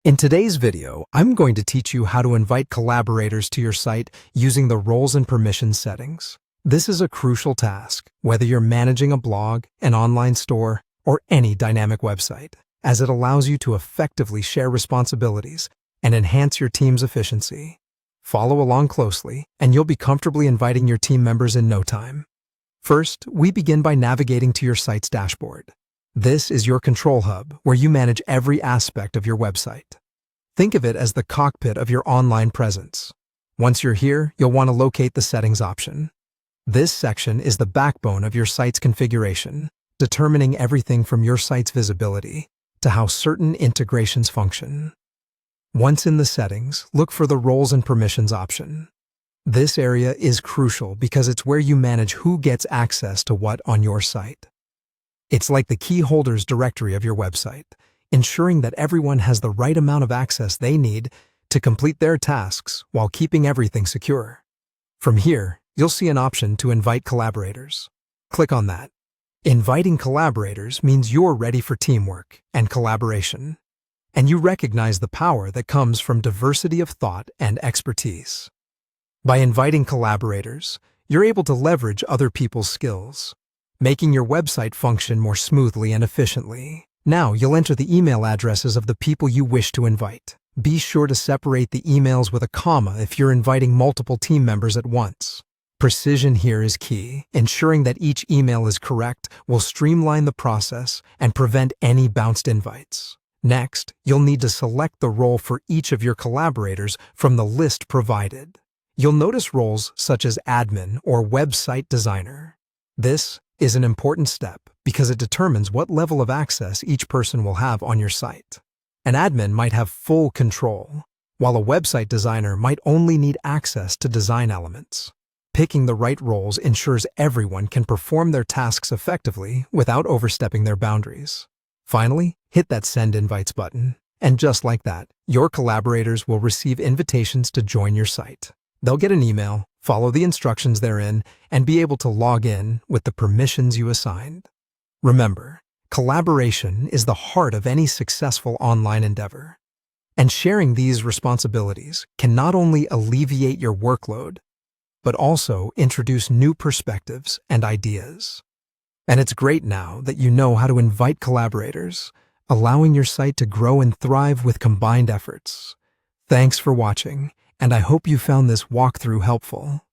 In today's video, I'm going to teach you how to invite collaborators to your site using the roles and permissions settings. This is a crucial task, whether you're managing a blog, an online store, or any dynamic website, as it allows you to effectively share responsibilities and enhance your team's efficiency. Follow along closely, and you'll be comfortably inviting your team members in no time. First, we begin by navigating to your site's dashboard. This is your control hub, where you manage every aspect of your website. Think of it as the cockpit of your online presence. Once you're here, you'll want to locate the Settings option. This section is the backbone of your site's configuration, determining everything from your site's visibility to how certain integrations function. Once in the settings, look for the Roles and Permissions option. This area is crucial because it's where you manage who gets access to what on your site. It's like the key holders directory of your website, ensuring that everyone has the right amount of access they need to complete their tasks while keeping everything secure. From here, you'll see an option to invite collaborators. Click on that. Inviting collaborators means you're ready for teamwork and collaboration, and you recognize the power that comes from diversity of thought and expertise. By inviting collaborators, you're able to leverage other people's skills, making your website function more smoothly and efficiently. Now you'll enter the email addresses of the people you wish to invite. Be sure to separate the emails with a comma if you're inviting multiple team members at once. Precision here is key. Ensuring that each email is correct will streamline the process and prevent any bounced invites. Next, you'll need to select the role for each of your collaborators from the list provided. You'll notice roles such as admin or website designer. This is an important step because it determines what level of access each person will have on your site. An admin might have full control, while a website designer might only need access to design elements. Picking the right roles ensures everyone can perform their tasks effectively without overstepping their boundaries. Finally, hit that Send Invites button, and just like that, your collaborators will receive invitations to join your site. They'll get an email, follow the instructions therein, and be able to log in with the permissions you assigned. Remember, collaboration is the heart of any successful online endeavor, and sharing these responsibilities can not only alleviate your workload, but also introduce new perspectives and ideas. And it's great now that you know how to invite collaborators, allowing your site to grow and thrive with combined efforts. Thanks for watching, and I hope you found this walkthrough helpful.